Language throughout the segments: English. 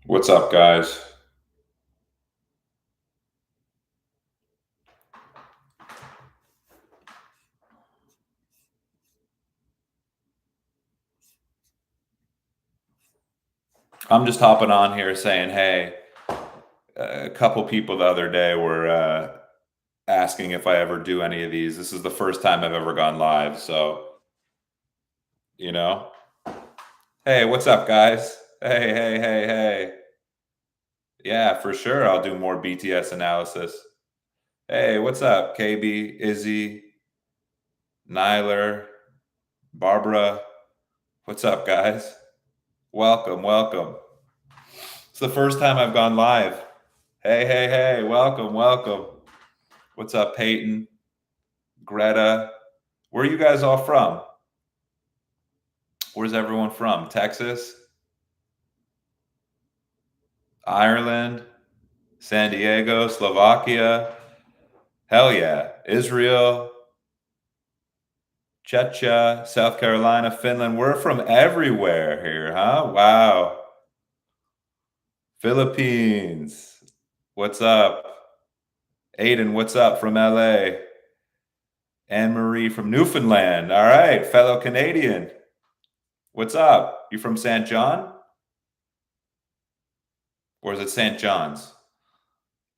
What's up, guys? I'm just hopping on here saying, hey, a couple people the other day were asking if I ever do any of these. This is the first time I've ever gone live. So, you know, hey, what's up, guys? Hey, hey, hey, hey. Yeah, for sure. I'll do more BTS analysis. Hey, what's up, KB, Izzy, Nyler, Barbara? What's up, guys? Welcome, welcome. It's the first time I've gone live. Hey, hey, hey, welcome, welcome. What's up, Peyton, Greta? Where are you guys all from? Where's everyone from? Texas? Ireland? San Diego? Slovakia? Hell yeah. Israel? Czechia? South Carolina? Finland? We're from everywhere here, huh? Wow. Philippines? What's up? Aiden, what's up from LA? Anne-Marie from Newfoundland. All right, fellow Canadian. What's up? You from St. John? Or is it St. John's?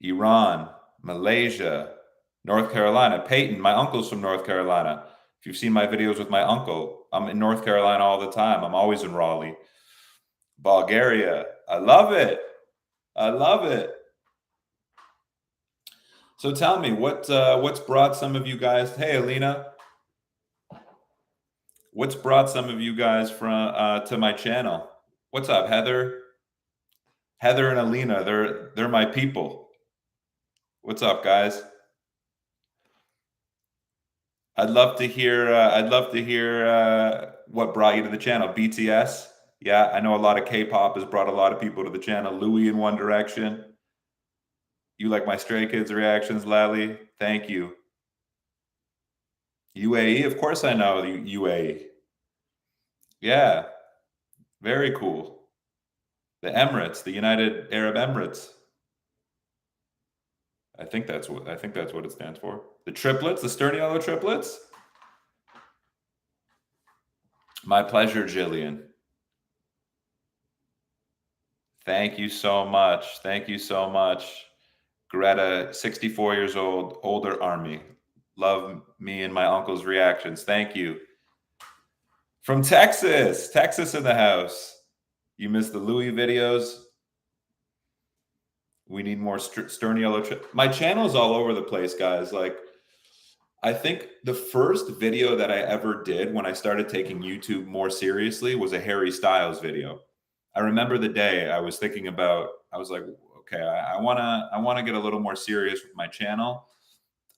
Iran, Malaysia, North Carolina. Peyton, my uncle's from North Carolina. If you've seen my videos with my uncle, I'm in North Carolina all the time. I'm always in Raleigh. Bulgaria. I love it. I love it. So tell me, what's brought some of you guys? Hey, Alina. What's brought some of you guys from to my channel? What's up, Heather? Heather and Alina, they're my people. What's up, guys? I'd love to hear. What brought you to the channel. BTS. Yeah, I know a lot of K-pop has brought a lot of people to the channel. Louis in One Direction. You like my Stray Kids reactions, Lally? Thank you. UAE, of course I know the UAE. Yeah, very cool. The Emirates, the United Arab Emirates. I think that's what it stands for. The triplets, the Sturniolo triplets. My pleasure, Jillian. Thank you so much. Thank you so much. Greta, 64 years old, older army. Love me and my uncle's reactions. Thank you. From Texas. Texas in the house. You missed the Louis videos. We need more Sturniolo. My channel's all over the place, guys. Like, I think the first video that I ever did when I started taking YouTube more seriously was a Harry Styles video. I remember the day I was thinking about, I was like, okay, I wanna get a little more serious with my channel.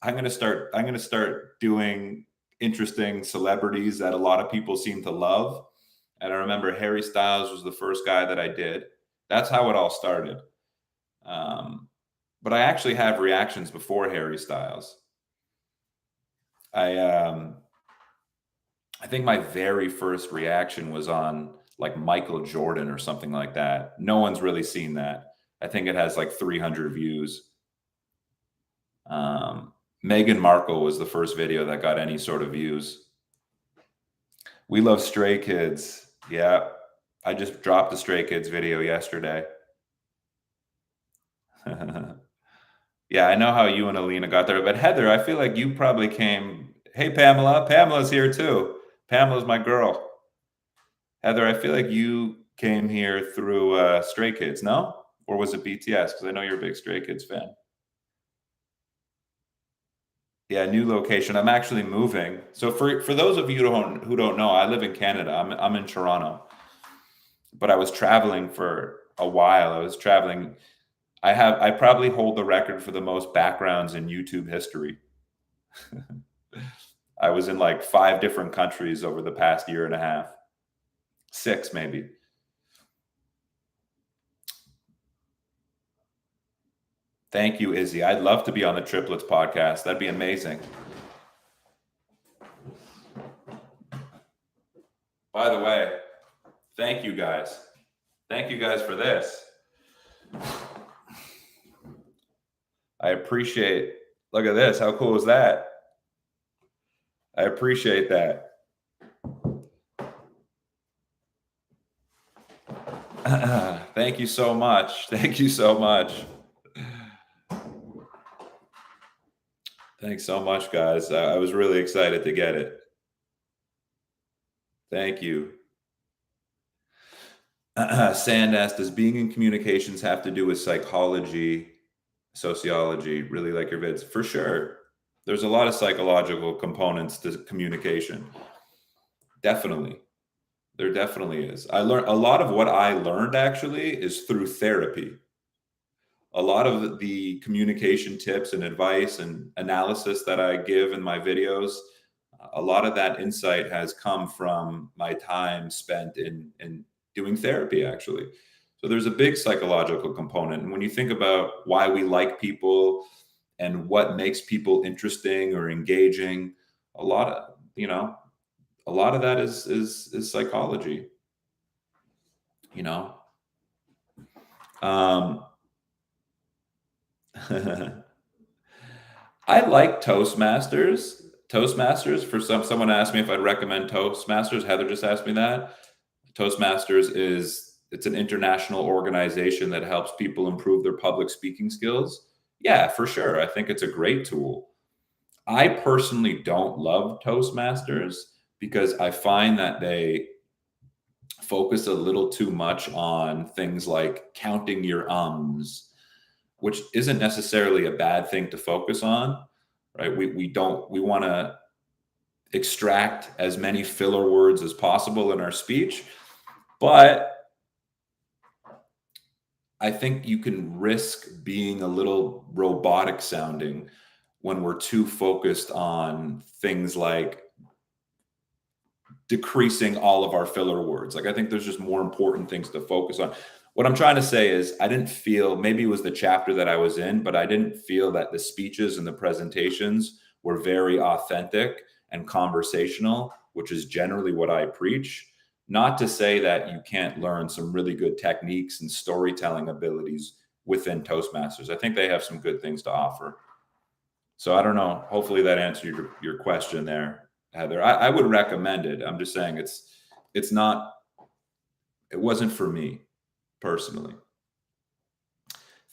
I'm gonna start doing interesting celebrities that a lot of people seem to love. And I remember Harry Styles was the first guy that I did. That's how it all started. But I actually have reactions before Harry Styles. I think my very first reaction was on like Michael Jordan or something like that. No one's really seen that. I think it has like 300 views. Meghan Markle was the first video that got any sort of views. We love Stray Kids. Yeah, I just dropped a Stray Kids video yesterday. Yeah, I know how you and Alina got there, but Heather, I feel like you probably came. Hey, Pamela. Pamela's here too. Pamela's my girl. Heather, I feel like you came here through Stray Kids, no? Or was it BTS? Because I know you're a big Stray Kids fan. Yeah, new location. I'm actually moving. So for those of you who don't know, I live in Canada. I'm in Toronto, but I was traveling for a while. I was traveling I probably hold the record for the most backgrounds in YouTube history. I was in like 5 different countries over the past year and a half. 6 maybe. Thank you, Izzy. I'd love to be on the Triplets podcast. That'd be amazing. By the way, thank you guys. Thank you guys for this. I appreciate. Look at this. How cool is that? I appreciate that. Thank you so much. Thank you so much. Thanks so much, guys. I was really excited to get it. Thank you. Sand asked, does being in communications have to do with psychology, sociology? Really like your vids? For sure. There's a lot of psychological components to communication. Definitely. There definitely is. I learned a lot of what I learned actually is through therapy. A lot of the communication tips and advice and analysis that I give in my videos, a lot of that insight has come from my time spent in doing therapy actually. So there's a big psychological component. And when you think about why we like people and what makes people interesting or engaging, a lot of, a lot of that is psychology, you know. Um I like Toastmasters. Toastmasters, for someone asked me if I'd recommend Toastmasters. Heather just asked me that. Toastmasters it's an international organization that helps people improve their public speaking skills. Yeah, for sure. I think it's a great tool. I personally don't love Toastmasters because I find that they focus a little too much on things like counting your ums, which isn't necessarily a bad thing to focus on, right? We want to extract as many filler words as possible in our speech, but I think you can risk being a little robotic sounding when we're too focused on things like decreasing all of our filler words. Like I think there's just more important things to focus on. What I'm trying to say is I didn't feel, maybe it was the chapter that I was in, but I didn't feel that the speeches and the presentations were very authentic and conversational, which is generally what I preach. Not to say that you can't learn some really good techniques and storytelling abilities within Toastmasters. I think they have some good things to offer. So I don't know. Hopefully that answered your question there, Heather. I would recommend it. I'm just saying it's not, it wasn't for me personally.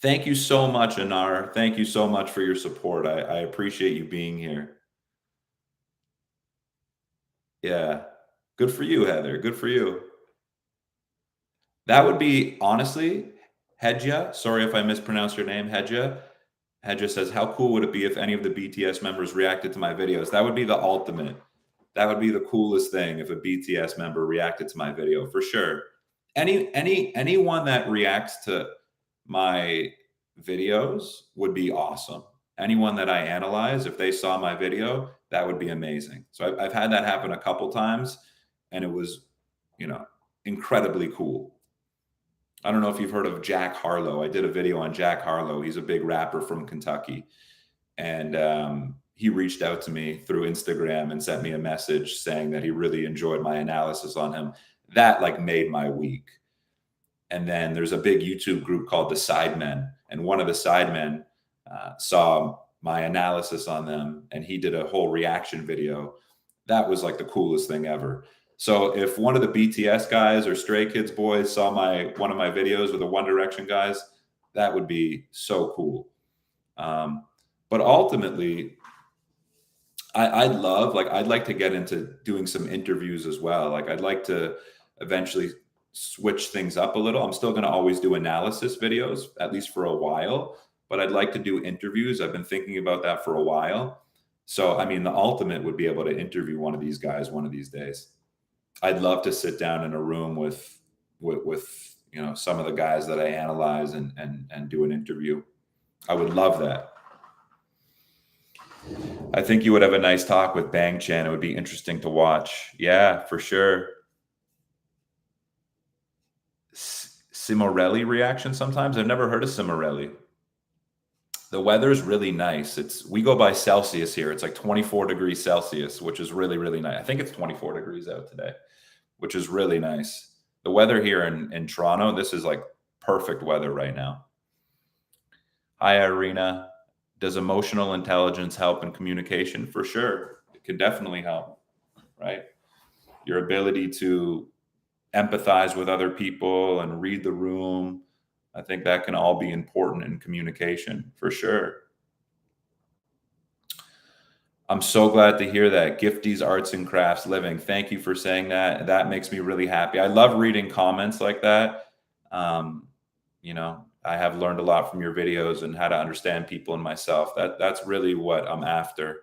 Thank you so much, Anar. Thank you so much for your support. I appreciate you being here. Yeah. Good for you, Heather. Good for you. That would be honestly, Hedja. Sorry if I mispronounced your name, Hedja. Hedja says, how cool would it be if any of the BTS members reacted to my videos? That would be the ultimate. That would be the coolest thing if a BTS member reacted to my video for sure. Anyone that reacts to my videos would be awesome. Anyone that I analyze, if they saw my video, that would be amazing. So I've had that happen a couple times, and it was, you know, incredibly cool. I don't know if you've heard of Jack Harlow. I did a video on Jack Harlow. He's a big rapper from Kentucky, and he reached out to me through Instagram and sent me a message saying that he really enjoyed my analysis on him. That like made my week. And then there's a big YouTube group called the Sidemen, and one of the Sidemen saw my analysis on them, and he did a whole reaction video. That was like the coolest thing ever. So if one of the BTS guys or Stray Kids boys saw one of my videos or the One Direction guys, that would be so cool. But ultimately, I'd like to get into doing some interviews as well. Like I'd like to eventually switch things up a little. I'm still going to always do analysis videos, at least for a while, but I'd like to do interviews. I've been thinking about that for a while. So, I mean, the ultimate would be able to interview one of these guys one of these days. I'd love to sit down in a room with some of the guys that I analyze and do an interview. I would love that. I think you would have a nice talk with Bang Chan. It would be interesting to watch. Yeah, for sure. Cimorelli reaction sometimes. I've never heard of Cimorelli. The weather's really nice. We go by Celsius here. It's like 24 degrees Celsius, which is really, really nice. I think it's 24 degrees out today, which is really nice. The weather here in Toronto, this is like perfect weather right now. Hi, Irina. Does emotional intelligence help in communication? For sure. It can definitely help, right? Your ability to empathize with other people and read the room. I think that can all be important in communication, for sure. I'm so glad to hear that. Gifty's Arts and Crafts Living. Thank you for saying that. That makes me really happy. I love reading comments like that. I have learned a lot from your videos and how to understand people and myself. That's really what I'm after.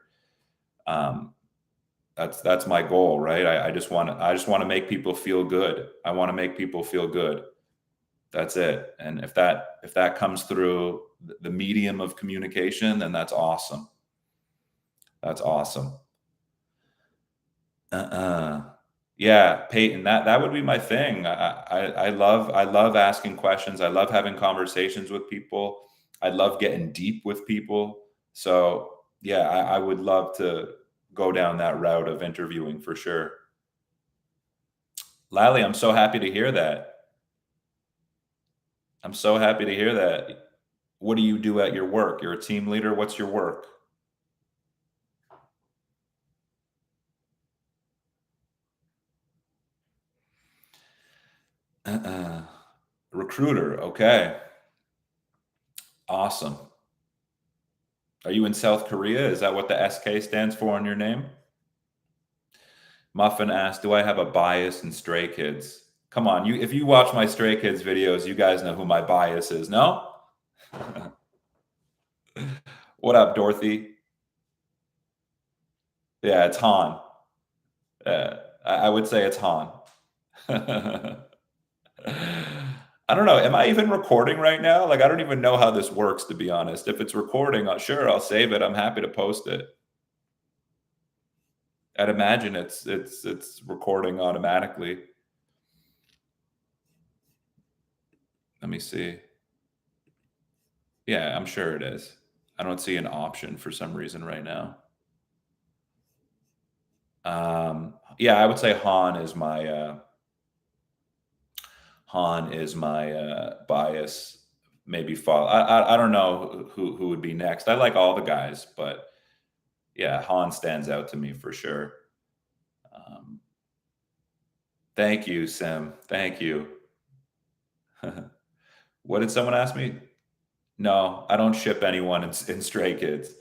That's my goal, right? I just want to make people feel good. I want to make people feel good. That's it. And if that comes through the medium of communication, then that's awesome. That's awesome. Yeah, Peyton, that would be my thing. I love asking questions. I love having conversations with people. I love getting deep with people. So yeah, I would love to go down that route of interviewing for sure. Lally, I'm so happy to hear that. I'm so happy to hear that. What do you do at your work? You're a team leader. What's your work? Recruiter. Okay. Awesome. Are you in South Korea? Is that what the SK stands for in your name? Muffin asked, do I have a bias in Stray Kids? Come on, if you watch my Stray Kids videos, you guys know who my bias is, no? What up, Dorothy? Yeah, it's Han. I would say it's Han. I don't know. Am I even recording right now? Like, I don't even know how this works, to be honest. If it's recording, sure, I'll save it. I'm happy to post it. I'd imagine it's recording automatically. Let me see. Yeah, I'm sure it is. I don't see an option for some reason right now. Yeah, I would say Han is my bias. Maybe fall. I don't know who would be next. I like all the guys, but yeah, Han stands out to me for sure. Thank you, Sim. Thank you. What did someone ask me? No, I don't ship anyone in Stray Kids.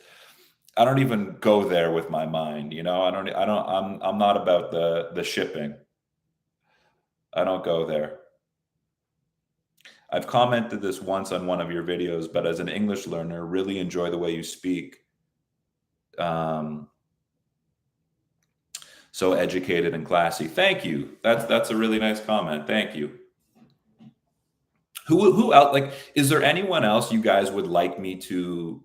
I don't even go there with my mind, I'm not about the shipping. I don't go there. I've commented this once on one of your videos, but as an English learner, really enjoy the way you speak. So educated and classy. Thank you. That's a really nice comment. Thank you. Who out like is there anyone else you guys would like me to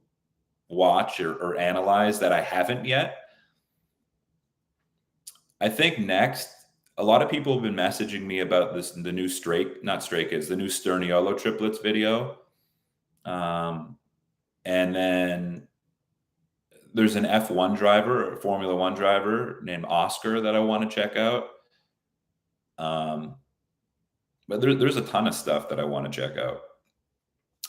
watch or analyze that I haven't yet? I think next, a lot of people have been messaging me about the new not Stray Kids, the new Sterniolo triplets video. And then there's an F1 driver, a Formula One driver named Oscar that I want to check out. But there's a ton of stuff that I want to check out.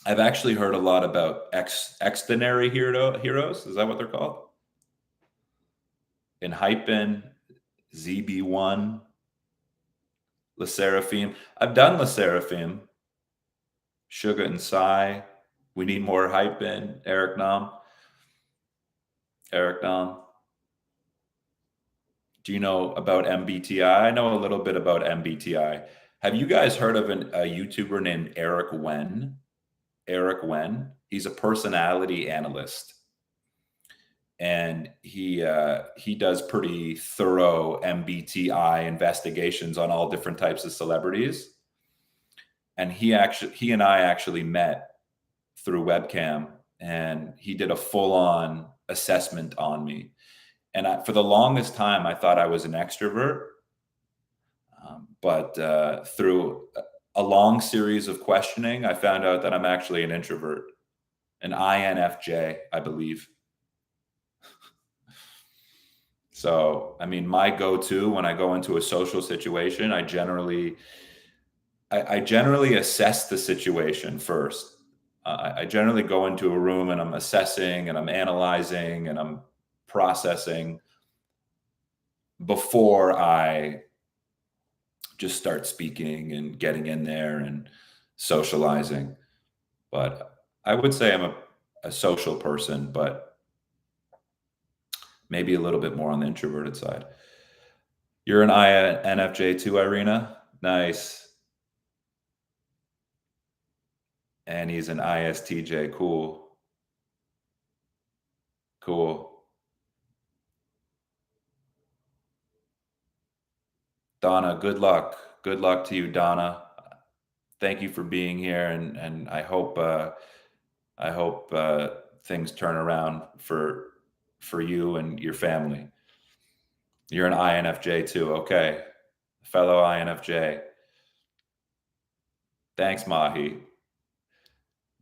I've actually heard a lot about extraordinary heroes. Is that what they're called? In Hypen, ZB1, Le Seraphim. I've done Le Seraphim. Sugar and Psy. We need more Hypen. Eric Nam. Do you know about MBTI? I know a little bit about MBTI. Have you guys heard of a YouTuber named Eric Wen? Eric Wen. He's a personality analyst, and he does pretty thorough MBTI investigations on all different types of celebrities. and he and I actually met through webcam, and he did a full on assessment on me. And for the longest time, I thought I was an extrovert, but through a long series of questioning, I found out that I'm actually an introvert, an INFJ, I believe. So, I mean, my go-to when I go into a social situation, I generally assess the situation first. I generally go into a room and I'm assessing and I'm analyzing and I'm processing before I just start speaking and getting in there and socializing. But I would say I'm a social person, but maybe a little bit more on the introverted side. You're an INFJ too, Irina? Nice. And he's an ISTJ. Cool. Cool. Donna, good luck. Good luck to you, Donna. Thank you for being here, and I hope things turn around for you and your family. You're an INFJ too. Okay, fellow INFJ. Thanks, Mahi.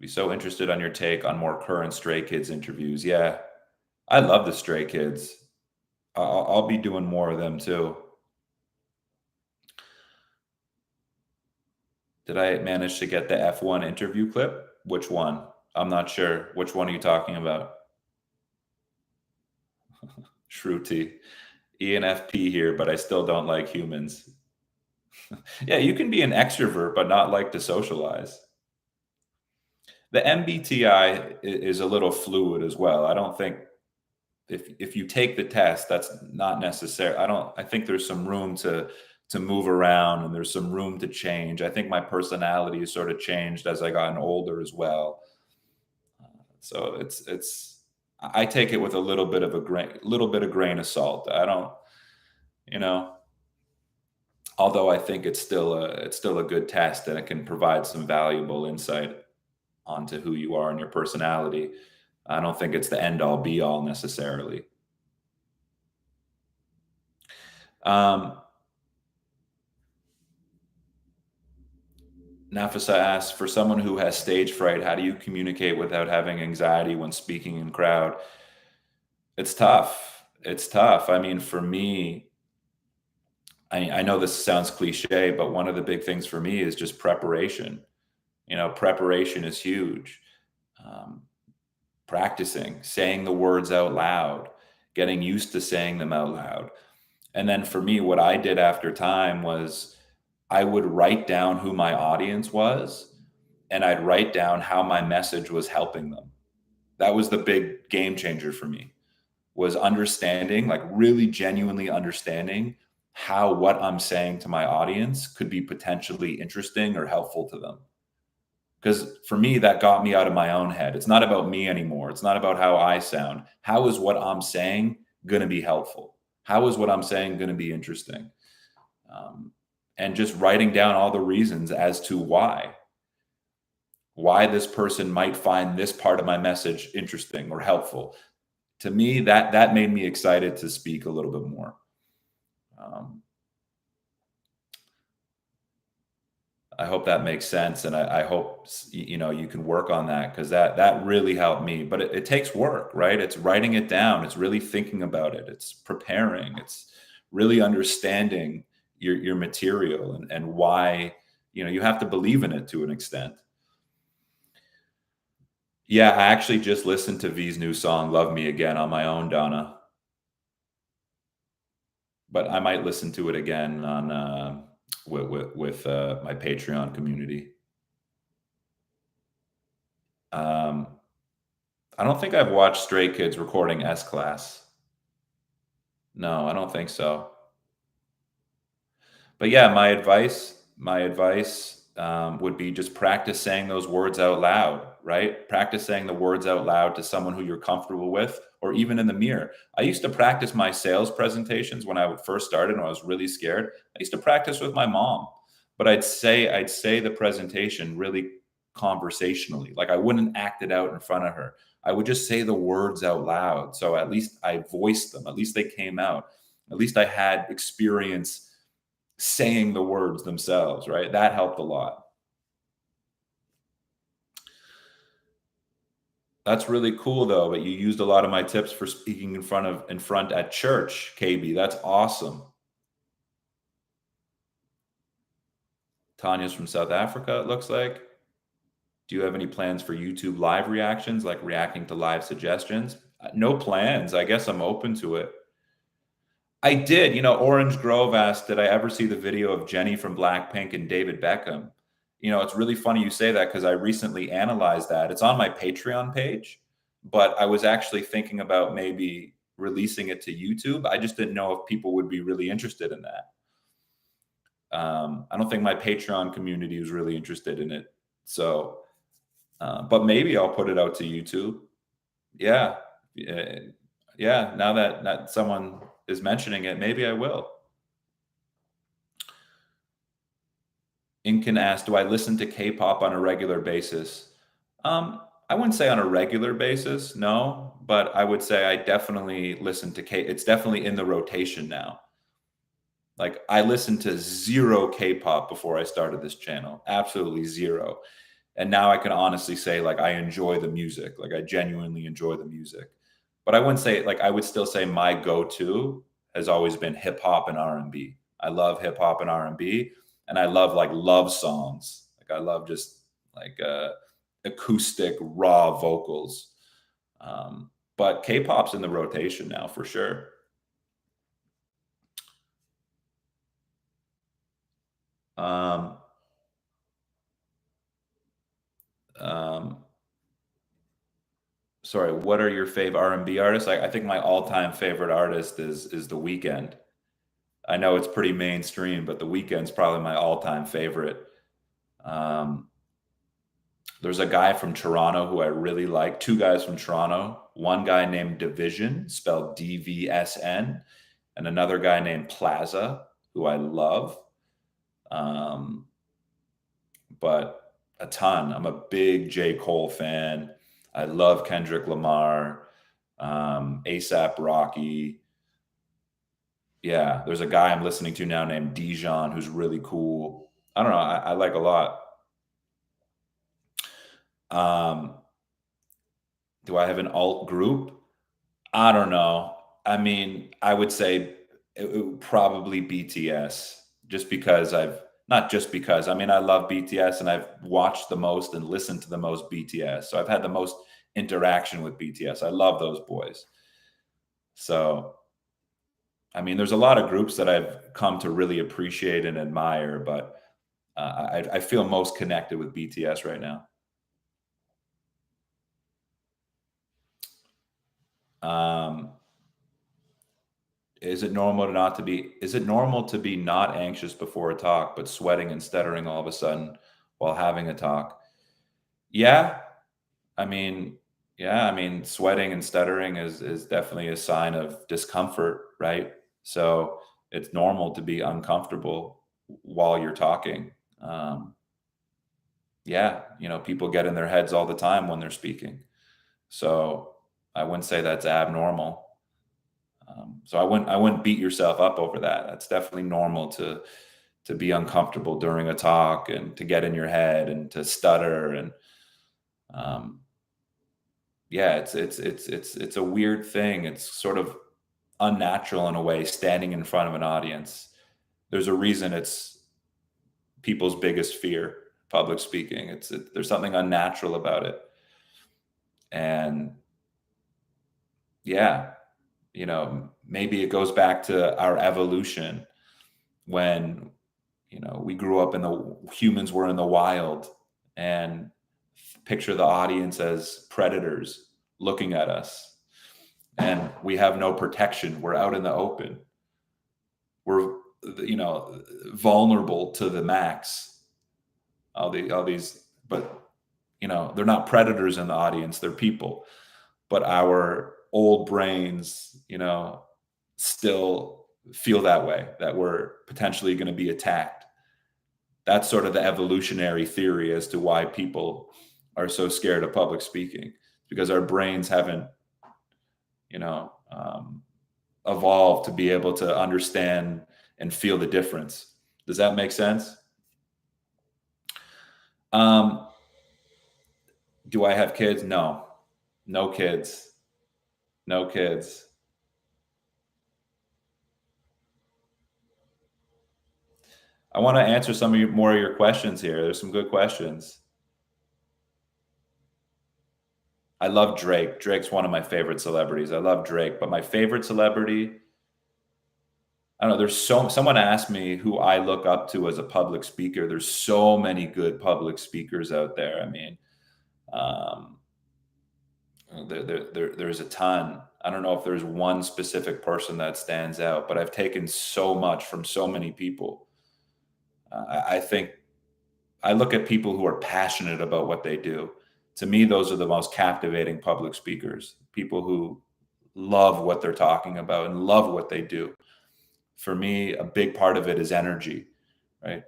Be so interested on your take on more current Stray Kids interviews. Yeah, I love the Stray Kids. I'll be doing more of them too. Did I manage to get the F1 interview clip? Which one? I'm not sure. Which one are you talking about? Shruti. ENFP here, but I still don't like humans. Yeah, you can be an extrovert, but not like to socialize. The MBTI is a little fluid as well. I don't think if you take the test, that's not necessary. I think there's some room to move around and there's some room to change. I think my personality has sort of changed as I gotten older as well. So it's I take it with a little bit of grain of salt. I don't, you know, although I think it's still a good test and it can provide some valuable insight onto who you are and your personality. I don't think it's the end all be all necessarily. Um, Nafisa asks, for someone who has stage fright, how do you communicate without having anxiety when speaking in crowd? It's tough. It's tough. I mean, for me, I know this sounds cliche, but one of the big things for me is just preparation. Preparation is huge. Um, Practicing, saying the words out loud, getting used to saying them out loud. And then for me, what I did after time was I would write down who my audience was and I'd write down how my message was helping them. That was the big game changer for me, was understanding, like really genuinely understanding how what I'm saying to my audience could be potentially interesting or helpful to them. Because for me, that got me out of my own head. It's not about me anymore. It's not about how I sound. How is what I'm saying going to be helpful? How is what I'm saying going to be interesting? Um, and just writing down all the reasons as to why this person might find this part of my message interesting or helpful. To me, that made me excited to speak a little bit more. Um, I hope that makes sense, and I hope you can work on that because that really helped me. But it takes work, right? It's writing it down. It's really thinking about it. It's preparing. It's really understanding your material and why you have to believe in it to an extent. Yeah, I actually just listened to V's new song "Love Me Again" on my own, Donna, but I might listen to it again on with my Patreon community. Um, I don't think I've watched Stray Kids recording S Class. No, I don't think so. But yeah, my advice would be just practice saying those words out loud, right? Practice saying the words out loud to someone who you're comfortable with, or even in the mirror. I used to practice my sales presentations when I first started and I was really scared. I used to practice with my mom. but I'd say the presentation really conversationally. Like I wouldn't act it out in front of her. I would just say the words out loud. So at least I voiced them. At least they came out. At least I had experience saying the words themselves, right? That helped a lot. That's really cool though, but you used a lot of my tips for speaking in front at church, KB. That's awesome. Tanya's from South Africa, it looks like. Do you have any plans for YouTube live reactions, like reacting to live suggestions? No plans. I guess I'm open to it. I did. Orange Grove asked, did I ever see the video of Jenny from Blackpink and David Beckham? It's really funny you say that because I recently analyzed that. It's on my Patreon page, but I was actually thinking about maybe releasing it to YouTube. I just didn't know if people would be really interested in that. I don't think my Patreon community was really interested in it. So, but maybe I'll put it out to YouTube. Yeah. Yeah. Yeah. Now that someone is mentioning it, maybe I will. Incan asked, do I listen to K-pop on a regular basis? I wouldn't say on a regular basis, no, but I would say I definitely listen to It's definitely in the rotation now. Like I listened to zero K-pop before I started this channel, absolutely zero. And now I can honestly say like I enjoy the music, like I genuinely enjoy the music. But I wouldn't say like I would still say my go-to has always been hip hop and R&B. I love hip hop and R&B, and I love like love songs. Like I love just like acoustic raw vocals. But K-pop's in the rotation now for sure. Um, um, Sorry, what are your fave R&B artists? I think my all-time favorite artist is The Weeknd. I know it's pretty mainstream, but The Weeknd's probably my all-time favorite. Um, there's a guy from Toronto who I really like. Two guys from Toronto. One guy named Division, spelled DVSN, and another guy named Plaza, who I love. Um, but a ton. I'm a big J. Cole fan. I love Kendrick Lamar, ASAP Rocky. Yeah, there's a guy I'm listening to now named Dijon who's really cool. I don't know. I like a lot. Um, do I have an alt group? I don't know. I mean, I would say it would probably BTS, just because not just because, I mean, I love BTS and I've watched the most and listened to the most BTS. So I've had the most interaction with BTS. I love those boys. So, I mean, there's a lot of groups that I've come to really appreciate and admire, but I feel most connected with BTS right now. Um, is it normal to be not anxious before a talk, but sweating and stuttering all of a sudden while having a talk? Yeah. I mean, yeah, I mean, sweating and stuttering is definitely a sign of discomfort, right? So it's normal to be uncomfortable while you're talking. Um, yeah, people get in their heads all the time when they're speaking. So I wouldn't say that's abnormal. So I wouldn't beat yourself up over that. That's definitely normal to be uncomfortable during a talk and to get in your head and to stutter and um, yeah, it's a weird thing. It's sort of unnatural in a way, standing in front of an audience. There's a reason it's people's biggest fear, public speaking. There's something unnatural about it, and yeah, maybe it goes back to our evolution when we grew up humans were in the wild, and picture the audience as predators looking at us, and we have no protection. We're out in the open. We're vulnerable to the max. All these, but they're not predators in the audience. They're people. But our old brains, still feel that way, that we're potentially going to be attacked. That's sort of the evolutionary theory as to why people are so scared of public speaking, because our brains haven't, you know, evolved to be able to understand and feel the difference. Does that make sense? Um, do I have kids? No, no kids, no kids. I want to answer some of more of your questions here. There's some good questions. I love Drake. Drake's one of my favorite celebrities. I love Drake, but my favorite celebrity, I don't know. Someone asked me who I look up to as a public speaker. There's so many good public speakers out there. I mean, um, there's a ton. I don't know if there's one specific person that stands out, but I've taken so much from so many people. I think I look at people who are passionate about what they do. To me, those are the most captivating public speakers, people who love what they're talking about and love what they do. For me, a big part of it is energy, right?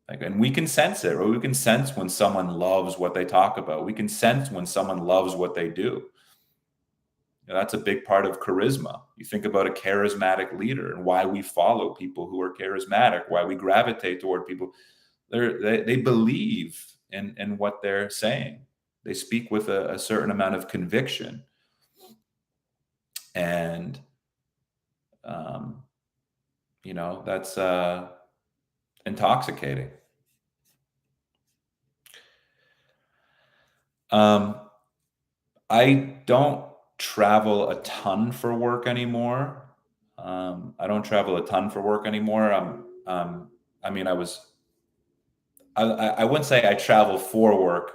Like, and we can sense it, or we can sense when someone loves what they talk about. We can sense when someone loves what they do. That's a big part of charisma. You think about a charismatic leader and why we follow people who are charismatic, why we gravitate toward people. They believe in what they're saying. They speak with a certain amount of conviction, and um, that's intoxicating. Um, I don't travel a ton for work anymore. I don't travel a ton for work anymore. I mean, I wouldn't say I travel for work.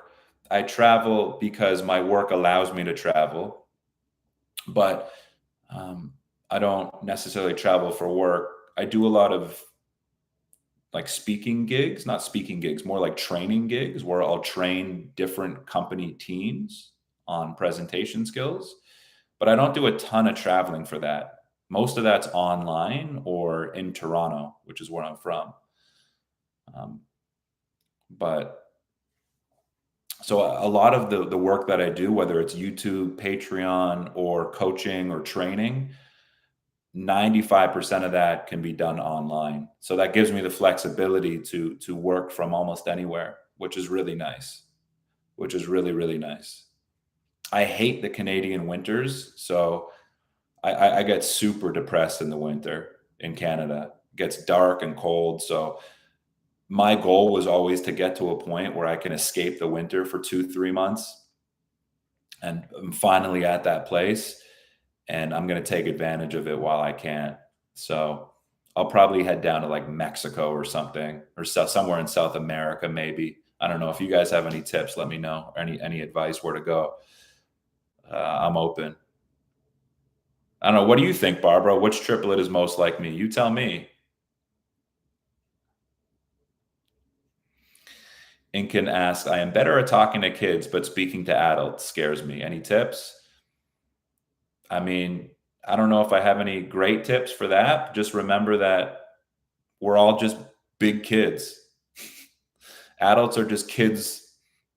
I travel because my work allows me to travel, but um, I don't necessarily travel for work. I do a lot of like speaking gigs, not speaking gigs, more like training gigs where I'll train different company teams on presentation skills. But I don't do a ton of traveling for that. Most of that's online or in Toronto, which is where I'm from. Um, but so a lot of the work that I do, whether it's YouTube, Patreon, or coaching or training, 95% of that can be done online. So that gives me the flexibility to work from almost anywhere, which is really nice. Which is really, really nice. I hate the Canadian winters, so I get super depressed in the winter in Canada. It gets dark and cold. So my goal was always to get to a point where I can escape the winter for 2, 3 months. And I'm finally at that place, and I'm going to take advantage of it while I can. So I'll probably head down to like Mexico or something, or somewhere in South America, maybe. I don't know if you guys have any tips. Let me know. Or any advice where to go. I'm open. I don't know. What do you think, Barbara? Which triplet is most like me? You tell me. Incan asks, I am better at talking to kids, but speaking to adults scares me. Any tips? I mean, I don't know if I have any great tips for that. Just remember that we're all just big kids. Adults are just kids,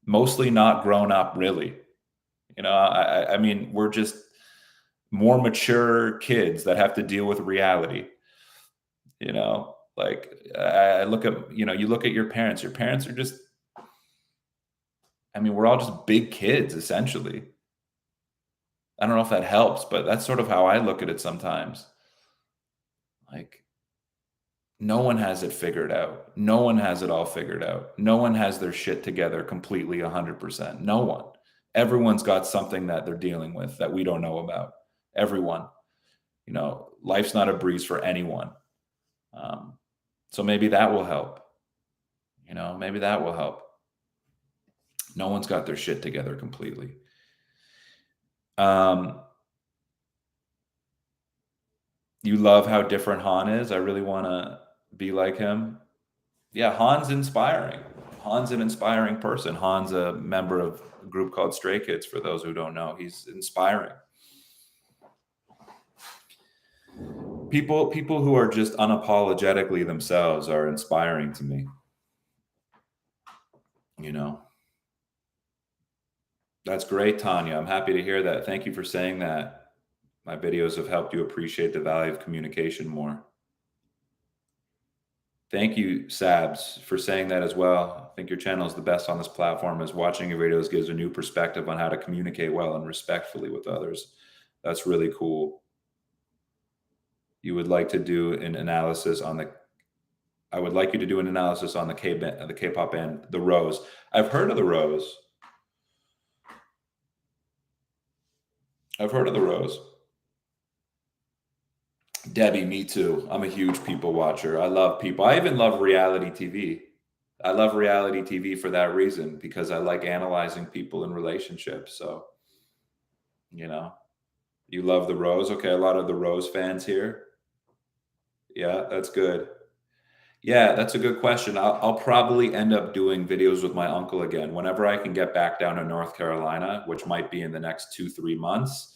mostly not grown up, really. I mean, we're just more mature kids that have to deal with reality. Like I look at, you look at your parents. Your parents are just, I mean, we're all just big kids, essentially. I don't know if that helps, but that's sort of how I look at it sometimes. Like, no one has it figured out. No one has it all figured out. No one has their shit together completely 100%. No one. Everyone's got something that they're dealing with that we don't know about. Everyone. Life's not a breeze for anyone. So maybe that will help. Maybe that will help. No one's got their shit together completely. You love how different Han is. I really want to be like him. Yeah, Han's inspiring. Han's an inspiring person. Han's a member of a group called Stray Kids, for those who don't know. He's inspiring. People who are just unapologetically themselves are inspiring to me. you know. That's great, Tanya. I'm happy to hear that. Thank you for saying that. My videos have helped you appreciate the value of communication more. Thank you, Sabs, for saying that as well. I think your channel is the best on this platform, as watching your videos gives a new perspective on how to communicate well and respectfully with others. That's really cool. You would like to do an analysis on the I would like you to do an analysis on the K-pop band, The Rose. I've heard of The Rose. I've heard of The Rose. Debbie, me too. I'm a huge people watcher. I love people. I even love reality TV. I love reality TV for that reason, because I like analyzing people in relationships. So, you know, you love The Rose. Okay, a lot of The Rose fans here. Yeah, that's good. Yeah, that's a good question. I'll probably end up doing videos with my uncle again whenever I can get back down to North Carolina, which might be in the next 2, 3 months.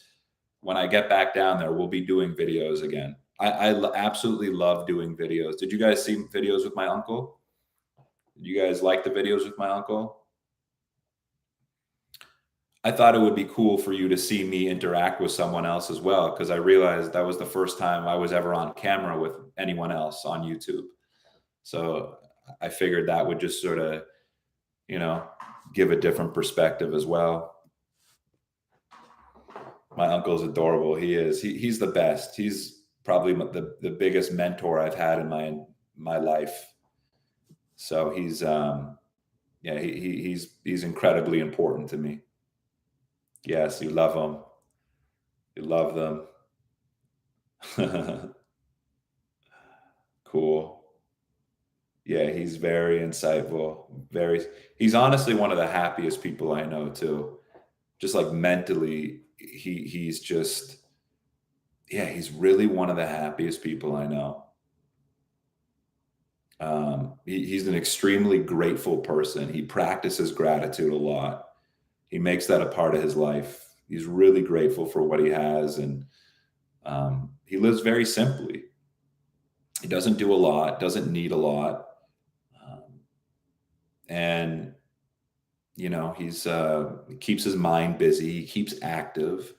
When I get back down there, we'll be doing videos again. Absolutely love doing videos. Did you guys see videos with my uncle? Did you guys like the videos with my uncle? I thought it would be cool for you to see me interact with someone else as well, because I realized that was the first time I was ever on camera with anyone else on YouTube. So I figured that would just sort of, you know, give a different perspective as well. My uncle's adorable. He is. He's the best. He's probably the biggest mentor I've had in my life. So he's yeah, he's incredibly important to me. Yes, you love him. You love them. Cool. Yeah, he's very insightful. He's honestly one of the happiest people I know too. Just like mentally, he's just, yeah, he's really one of the happiest people I know. He's an extremely grateful person. He practices gratitude a lot. He makes that a part of his life. He's really grateful for what he has, and he lives very simply. He doesn't do a lot, doesn't need a lot, um, and you know, he keeps his mind busy. He keeps active.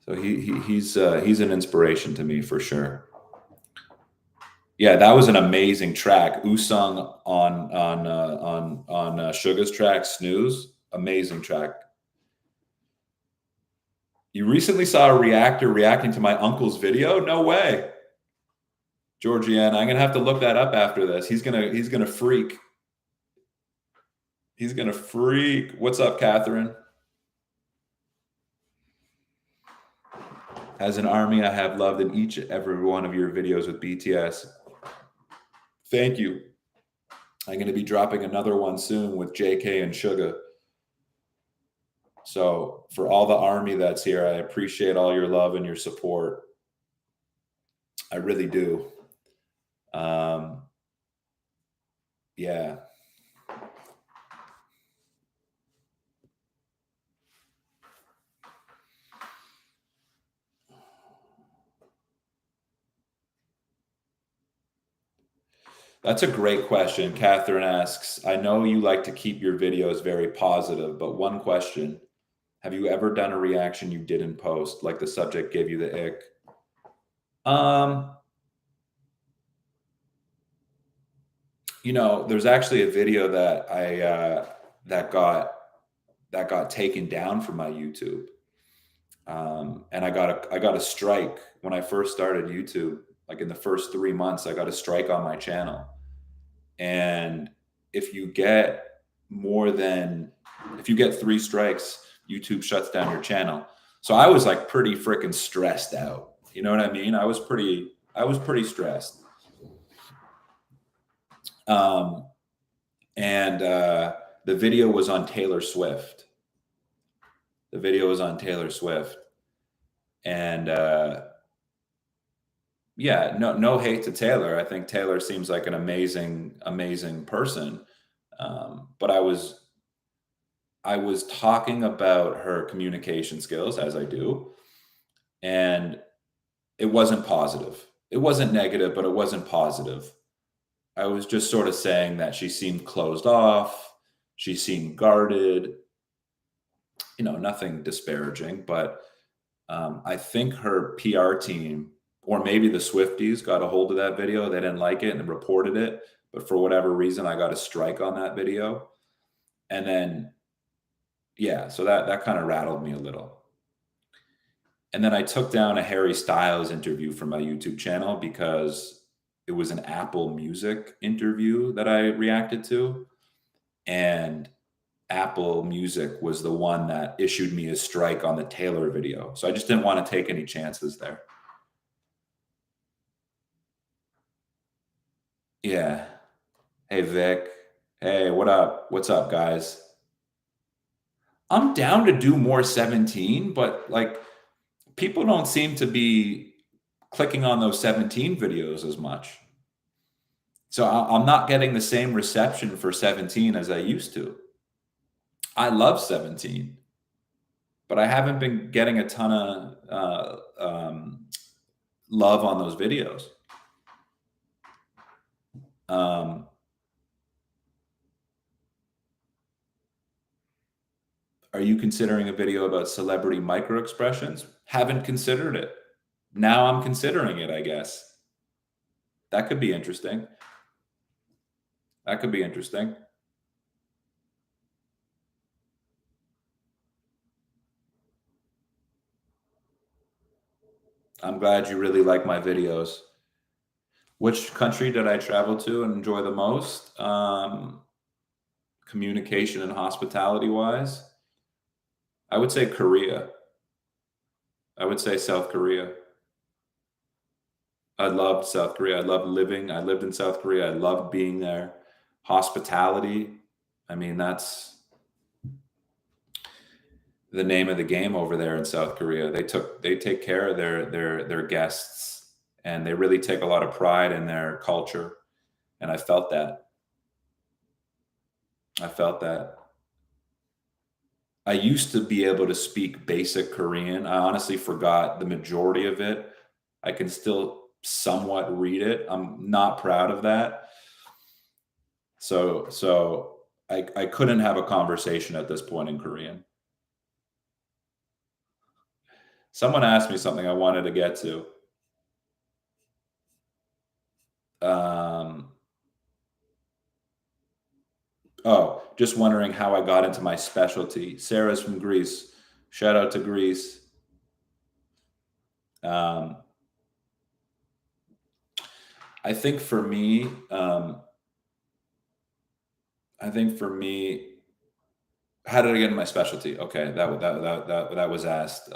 So he's an inspiration to me for sure. Yeah, that was an amazing track. Usung on Suga's track Snooze. Amazing track. You recently saw a reactor reacting to my uncle's video? No way. Georgiana, I'm gonna have to look that up after this. He's gonna freak. He's gonna freak. What's up, Catherine? As an army, I have loved in each and every one of your videos with BTS. Thank you. I'm going to be dropping another one soon with JK and Suga. So for all the army that's here, I appreciate all your love and your support. I really do. Yeah. That's a great question. Catherine asks, I know you like to keep your videos very positive, but one question, have you ever done a reaction you didn't post, like the subject gave you the ick? You know, there's actually a video that that got taken down from my YouTube. And I got a strike when I first started YouTube. Like in the first 3 months, I got a strike on my channel. And if you get if you get 3 strikes, YouTube shuts down your channel. So I was like pretty freaking stressed out. You know what I mean? I was pretty stressed. And the video was on Taylor Swift. The video was on Taylor Swift. And yeah, no hate to Taylor. I think Taylor seems like an amazing person. But I was talking about her communication skills, as I do, and it wasn't positive. It wasn't negative, but it wasn't positive. I was just sort of saying that she seemed closed off. She seemed guarded, nothing disparaging, but I think her PR team, or maybe the Swifties, got a hold of that video. They didn't like it and reported it. But for whatever reason, I got a strike on that video. And then, yeah, so that kind of rattled me a little. And then I took down a Harry Styles interview from my YouTube channel because it was an Apple Music interview that I reacted to. And Apple Music was the one that issued me a strike on the Taylor video. So I just didn't want to take any chances there. Yeah. Hey, Vic. Hey, what up? What's up, guys? I'm down to do more 17, but like people don't seem to be clicking on those 17 videos as much. So I'm not getting the same reception for 17 as I used to. I love 17, but I haven't been getting a ton of love on those videos. Are you considering a video about celebrity micro expressions? Haven't considered it. Now I'm considering it, I guess. That could be interesting. That could be interesting. I'm glad you really like my videos. Which country did I travel to and enjoy the most? Communication and hospitality wise, I would say Korea. I would say South Korea. I loved South Korea. I loved living. I lived in South Korea. I loved being there. Hospitality. I mean, that's the name of the game over there in South Korea. They take care of their guests, and they really take a lot of pride in their culture. And I felt that. I felt that. I used to be able to speak basic Korean. I honestly forgot the majority of it. I can still somewhat read it. I'm not proud of that. So I couldn't have a conversation at this point in Korean. Someone asked me something I wanted to get to. Um, just wondering how I got into my specialty. Sarah's from Greece. Shout out to Greece. I think for me, how did I get into my specialty? Okay, that was asked.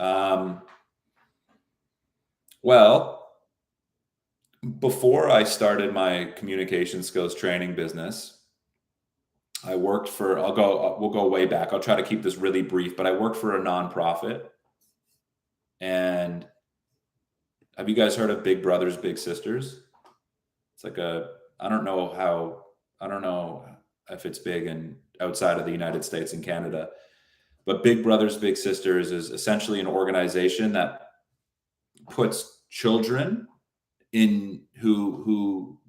Well, before I started my communication skills training business, I worked for. We'll go way back. I'll try to keep this really brief, but I worked for a nonprofit. And have you guys heard of Big Brothers Big Sisters? It's like I don't know if it's big and outside of the United States and Canada, but Big Brothers Big Sisters is essentially an organization that puts children in who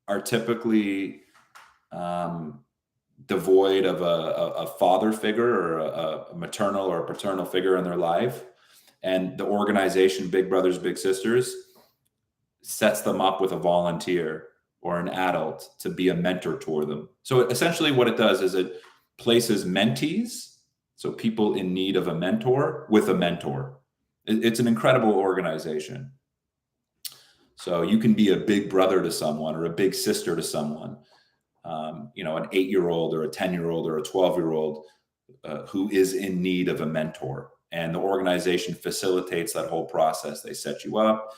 are typically devoid of a father figure or a maternal or a paternal figure in their life. And the organization Big Brothers Big Sisters sets them up with a volunteer or an adult to be a mentor toward them. So essentially what it does is it places mentees, so people in need of a mentor, with a mentor. It's an incredible organization. So you can be a big brother to someone or a big sister to someone, an 8-year-old or a 10-year-old or a 12-year-old who is in need of a mentor. And the organization facilitates that whole process. They set you up.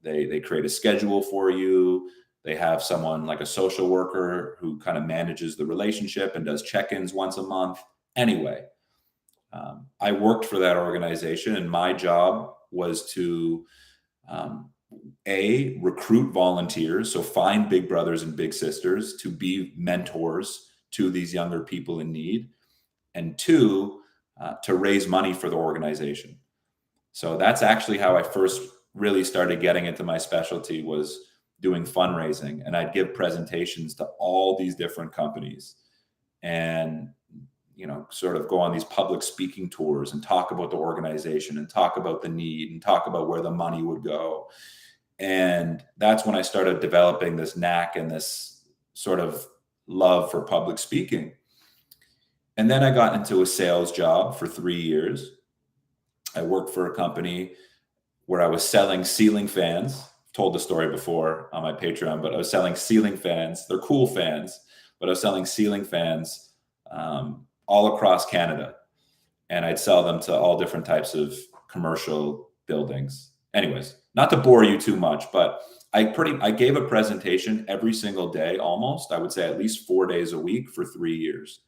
They create a schedule for you. They have someone like a social worker who kind of manages the relationship and does check-ins once a month. Anyway, I worked for that organization, and my job was to recruit volunteers, so find big brothers and big sisters to be mentors to these younger people in need, and two, to raise money for the organization. So that's actually how I first really started getting into my specialty, was doing fundraising, and I'd give presentations to all these different companies, and sort of go on these public speaking tours and talk about the organization and talk about the need and talk about where the money would go. And that's when I started developing this knack and this sort of love for public speaking. And then I got into a sales job for 3 years. I worked for a company where I was selling ceiling fans. I've told the story before on my Patreon, but I was selling ceiling fans. They're cool fans, but I was selling ceiling fans all across Canada. And I'd sell them to all different types of commercial buildings. Anyways, not to bore you too much, but I gave a presentation every single day, almost, I would say at least 4 days a week for 3 years.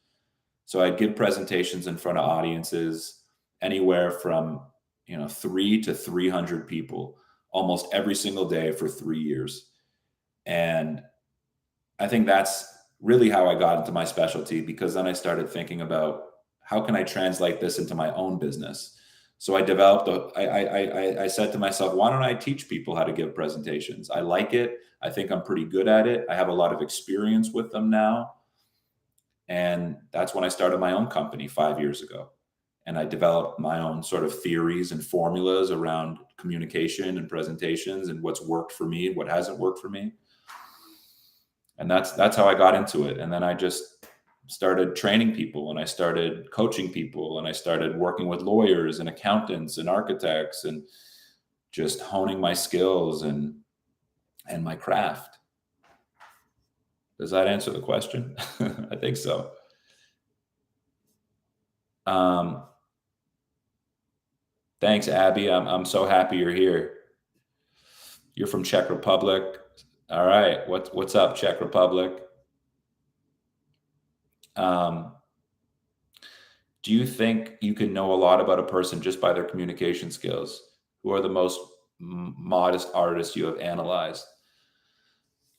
So I'd give presentations in front of audiences anywhere from 3 to 300 people almost every single day for 3 years. And I think that's really how I got into my specialty, because then I started thinking about how can I translate this into my own business. So I developed I said to myself, why don't I teach people how to give presentations? I like it. I think I'm pretty good at it. I have a lot of experience with them now. And that's when I started my own company 5 years ago. And I developed my own sort of theories and formulas around communication and presentations and what's worked for me, what hasn't worked for me. And that's how I got into it. And then I just started training people, and I started coaching people, and I started working with lawyers and accountants and architects, and just honing my skills and my craft. Does that answer the question? I think so. Thanks, Abby. I'm so happy you're here. You're from Czech Republic. All right. What's up, Czech Republic? Do you think you can know a lot about a person just by their communication skills? Who are the most modest artists you have analyzed?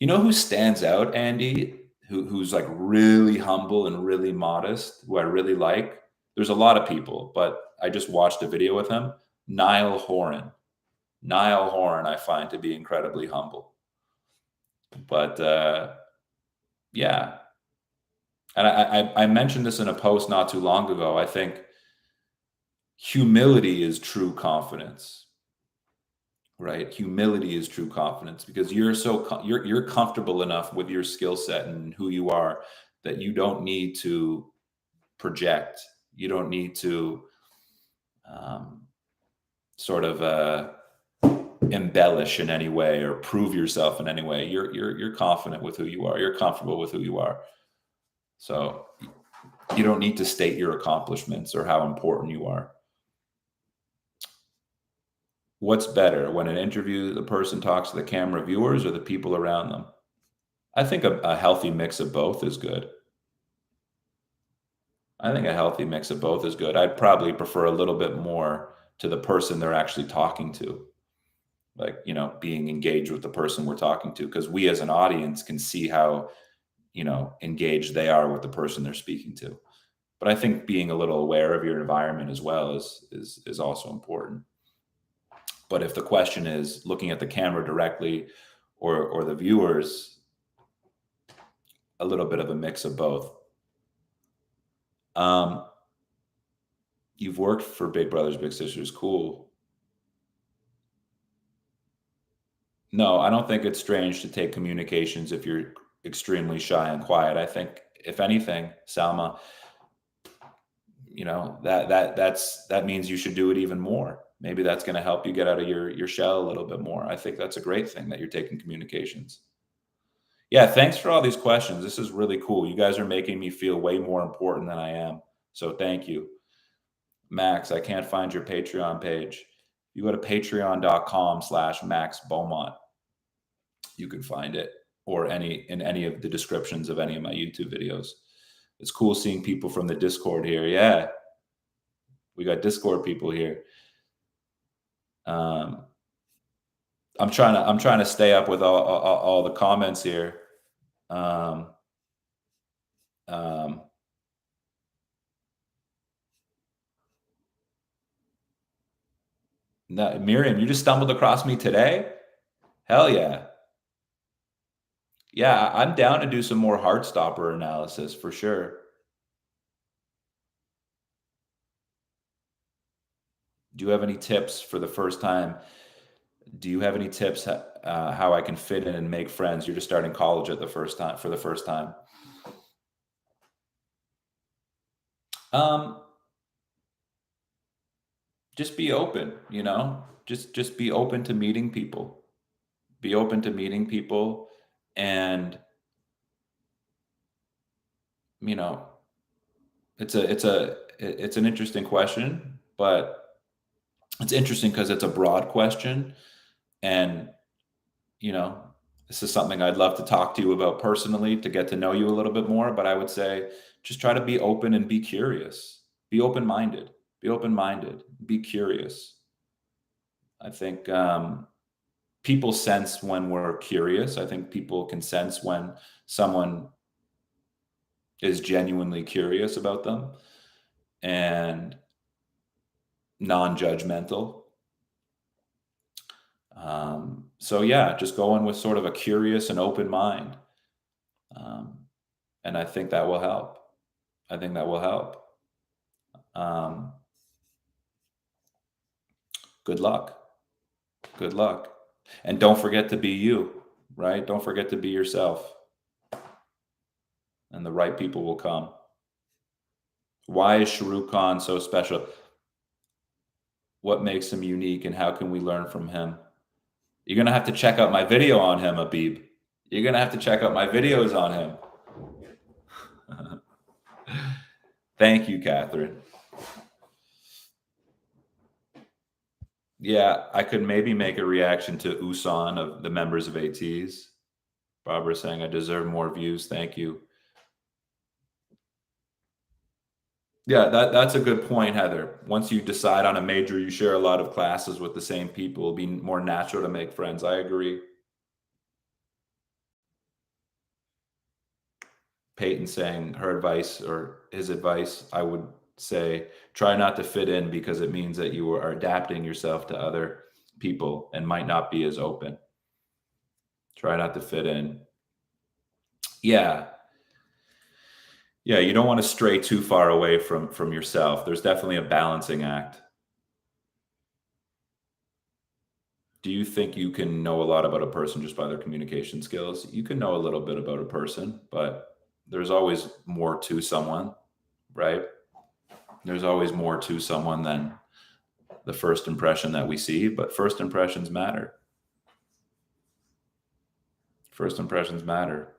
You know who stands out, Andy? Who's like really humble and really modest, who I really like? There's a lot of people, but I just watched a video with him. Niall Horan. Niall Horan, I find to be incredibly humble. But yeah. And I mentioned this in a post not too long ago. I think humility is true confidence, right? Humility is true confidence, because you're comfortable enough with your skill set and who you are that you don't need to project. You don't need to sort of embellish in any way or prove yourself in any way. You're confident with who you are. You're comfortable with who you are. So you don't need to state your accomplishments or how important you are. What's better, when an interview, the person talks to the camera viewers or the people around them? I think a healthy mix of both is good. I think a healthy mix of both is good. I'd probably prefer a little bit more to the person they're actually talking to, like, being engaged with the person we're talking to, because we as an audience can see how, engaged they are with the person they're speaking to. But I think being a little aware of your environment as well is also important. But if the question is looking at the camera directly or the viewers, a little bit of a mix of both. You've worked for Big Brothers Big Sisters. Cool. No, I don't think it's strange to take communications if you're extremely shy and quiet. I think, if anything, Salma, that means you should do it even more. Maybe that's going to help you get out of your shell a little bit more. I think that's a great thing that you're taking communications. Yeah, thanks for all these questions. This is really cool. You guys are making me feel way more important than I am. So thank you. Max, I can't find your Patreon page. You go to patreon.com/Max Beaumont. You can find it, or in any of the descriptions of any of my YouTube videos. It's cool seeing people from the Discord here. Yeah, we got Discord people here. I'm trying to stay up with all the comments here. No, Miriam, you just stumbled across me today? Hell yeah. Yeah, I'm down to do some more Heartstopper analysis for sure. Do you have any tips for the first time? Do you have any tips how I can fit in and make friends? You're just starting college at the first time for the first time. Um, just be open, just be open to meeting people. Be open to meeting people, and you know, it's an interesting question, but it's interesting because it's a broad question, and you know, this is something I'd love to talk to you about personally to get to know you a little bit more. But I would say just try to be open and be curious. Be open minded. Be open minded. Be curious. I think people sense when we're curious. I think people can sense when someone is genuinely curious about them and non judgmental. So, yeah, just go in with sort of a curious and open mind. Um, and I think that will help. I think that will help. Um, Good luck. Good luck. And don't forget to be you, right? Don't forget to be yourself, and the right people will come. Why is Shahrukh Khan so special? What makes him unique, and how can we learn from him? You're going to have to check out my video on him, Abib. You're going to have to check out my videos on him. Thank you, Catherine. Yeah, I could maybe make a reaction to Usan of the members of ATs. Barbara saying I deserve more views. Thank you. Yeah, that's a good point, Heather. Once you decide on a major, you share a lot of classes with the same people. It'll be more natural to make friends. I agree. Peyton saying her advice or his advice, I would say try not to fit in because it means that you are adapting yourself to other people and might not be as open. Try not to fit in. Yeah. Yeah, you don't want to stray too far away from yourself. There's definitely a balancing act. Do you think you can know a lot about a person just by their communication skills? You can know a little bit about a person, but there's always more to someone, right? There's always more to someone than the first impression that we see, but first impressions matter. First impressions matter.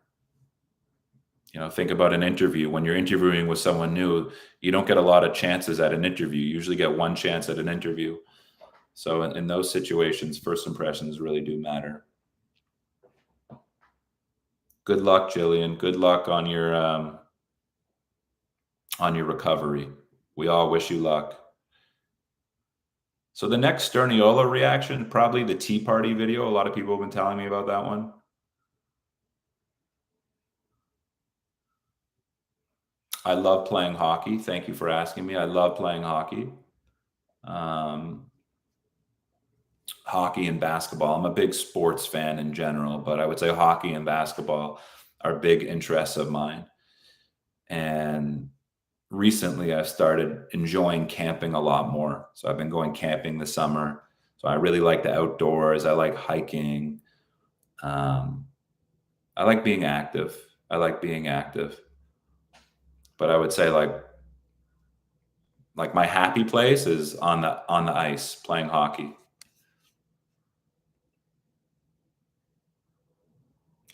Think about an interview. When you're interviewing with someone new, you don't get a lot of chances at an interview. You usually get one chance at an interview. So in those situations, first impressions really do matter. Good luck, Jillian. Good luck on your recovery. We all wish you luck. So the next Sterniola reaction, probably the Tea Party video. A lot of people have been telling me about that one. I love playing hockey. Thank you for asking me. I love playing hockey. Um, Hockey and basketball. I'm a big sports fan in general, but I would say hockey and basketball are big interests of mine. And recently I've started enjoying camping a lot more. So I've been going camping this summer. So I really like the outdoors. I like hiking. Um, I like being active. I like being active. But I would say like my happy place is on the ice playing hockey.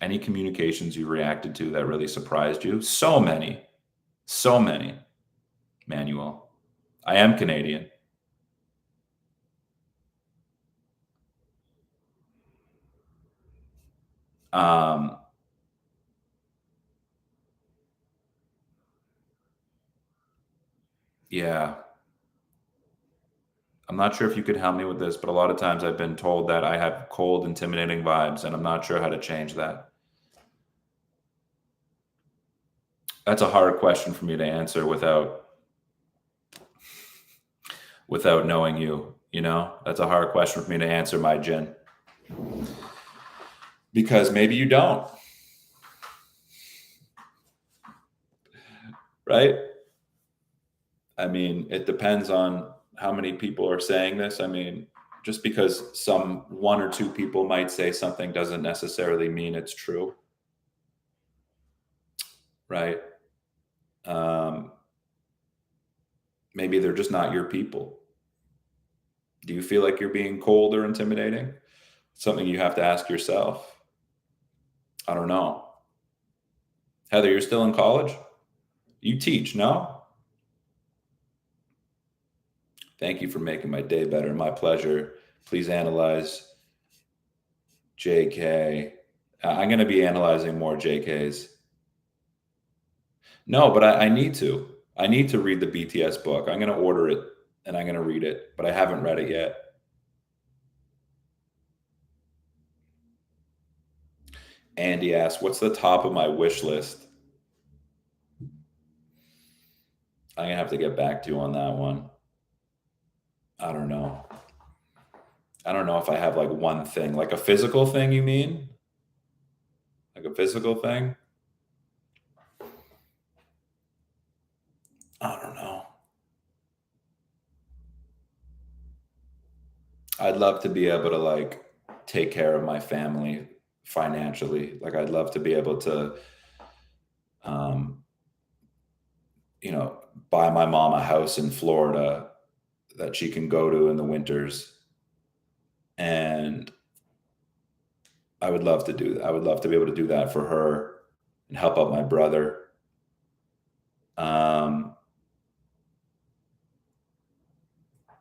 Any communications you reacted to that really surprised you? So many. So many, Manuel. I am Canadian. Um, yeah. I'm not sure if you could help me with this, but a lot of times I've been told that I have cold, intimidating vibes, and I'm not sure how to change that. That's a hard question for me to answer without knowing you. That's a hard question for me to answer, my Jin, because maybe you don't. right? I mean, it depends on how many people are saying this. I mean, just because some one or two people might say something doesn't necessarily mean it's true, right? Um, Maybe they're just not your people. Do you feel like you're being cold or intimidating? Something you have to ask yourself. I don't know. Heather, you're still in college? You teach, no? Thank you for making my day better. My pleasure. Please analyze JK. I'm going to be analyzing more JKs. No, but I need to. I need to read the BTS book. I'm going to order it and I'm going to read it, but I haven't read it yet. Andy asked, what's the top of my wish list? I'm going to have to get back to you on that one. I don't know. I don't know if I have like one thing, like a physical thing, you mean? Like a physical thing? I don't know. I'd love to be able to like take care of my family financially. Like I'd love to be able to, um, you know, buy my mom a house in Florida that she can go to in the winters. And I would love to do that. I would love to be able to do that for her and help out my brother. Um,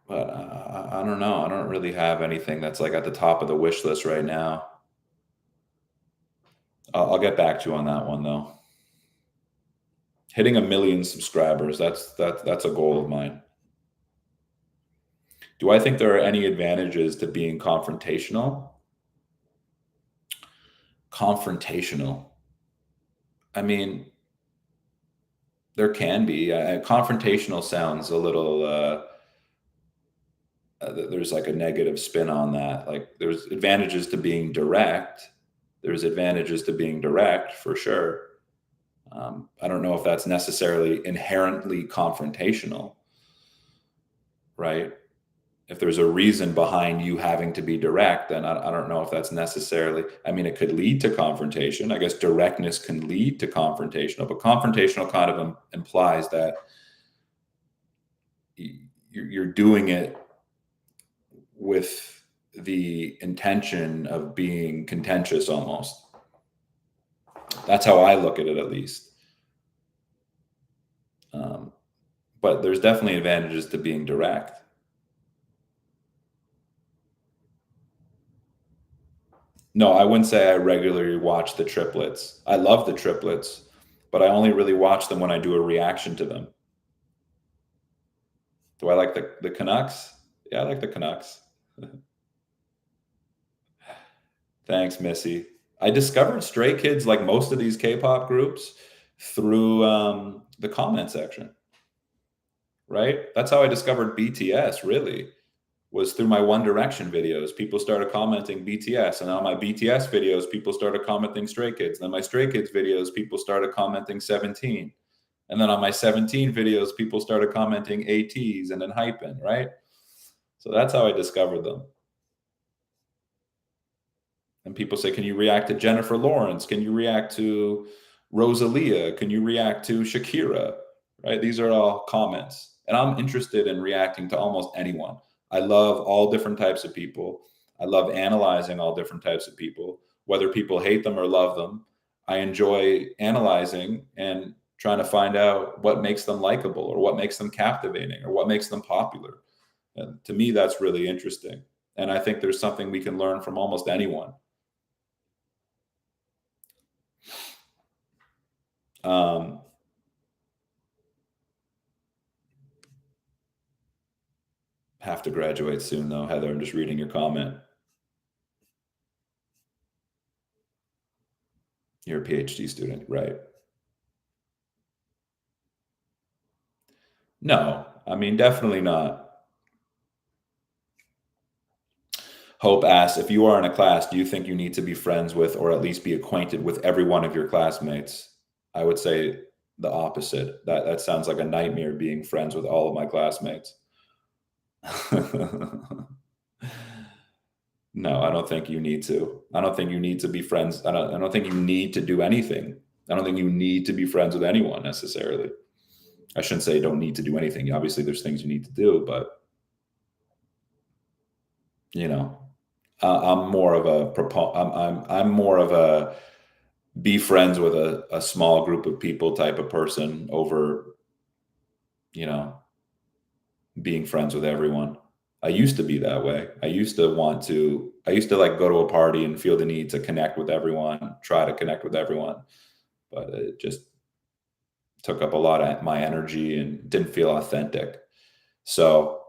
but I don't know. I don't really have anything that's like at the top of the wish list right now. I'll get back to you on that one though. Hitting 1 million subscribers, that's a goal of mine. Do I think there are any advantages to being confrontational? Confrontational. I mean, there can be. Confrontational sounds a little, there's like a negative spin on that. Like there's advantages to being direct. There's advantages to being direct for sure. I don't know if that's necessarily inherently confrontational, right? If there's a reason behind you having to be direct, then I don't know if that's necessarily, I mean, it could lead to confrontation. I guess directness can lead to confrontational, but confrontational kind of implies that you're doing it with the intention of being contentious almost. That's how I look at it, at least. But there's definitely advantages to being direct. No, I wouldn't say I regularly watch the triplets. I love the triplets, but I only really watch them when I do a reaction to them. Do I like the Canucks? Yeah, I like the Canucks. Thanks, Missy. I discovered Stray Kids, like most of these K-pop groups, through the comment section, right? That's how I discovered BTS, really, was through my One Direction videos. People started commenting BTS, and on my BTS videos, people started commenting Stray Kids. Then my Stray Kids videos, people started commenting 17. And then on my 17 videos, people started commenting ATs and then hyping, right? So that's how I discovered them. And people say, can you react to Jennifer Lawrence? Can you react to Rosalia? Can you react to Shakira? Right? These are all comments. And I'm interested in reacting to almost anyone. I love all different types of people. I love analyzing all different types of people, whether people hate them or love them. I enjoy analyzing and trying to find out what makes them likable or what makes them captivating or what makes them popular. And to me, that's really interesting. And I think there's something we can learn from almost anyone. Um, have to graduate soon, though, Heather. I'm just reading your comment. You're a PhD student, right? No, I mean, definitely not. Hope asks, if you are in a class, do you think you need to be friends with or at least be acquainted with every one of your classmates? I would say the opposite. That sounds like a nightmare, being friends with all of my classmates. No, I don't think you need to. I don't think you need to be friends. I don't think you need to do anything. I don't think you need to be friends with anyone necessarily. I shouldn't say you don't need to do anything. Obviously, there's things you need to do, but you know, I'm more of a I'm more of a be friends with a small group of people type of person over, you know, being friends with everyone. I used to be that way. I used to like go to a party and feel the need to connect with everyone, try to connect with everyone, but it just took up a lot of my energy and didn't feel authentic. So,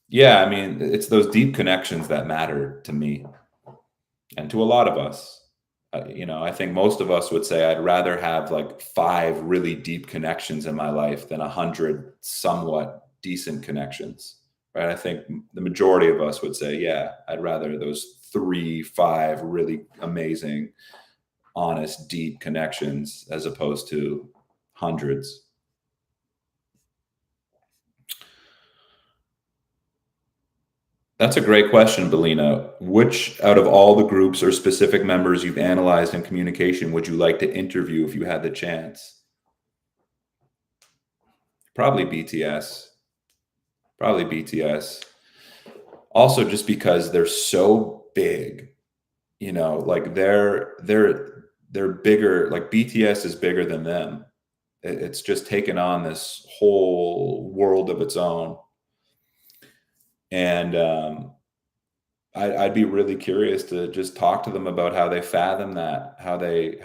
yeah, I mean, it's those deep connections that matter to me and to a lot of us. I think most of us would say I'd rather have like 5 really deep connections in my life than 100 somewhat decent connections, right? I think the majority of us would say, yeah, I'd rather those 3, 5 really amazing, honest, deep connections as opposed to hundreds. That's a great question, Belina. Which out of all the groups or specific members you've analyzed in communication would you like to interview if you had the chance? Probably BTS. Probably BTS. Also, just because they're so big, like they're bigger. Like BTS is bigger than them. It's just taken on this whole world of its own, and I'd be really curious to just talk to them about how they fathom that, how they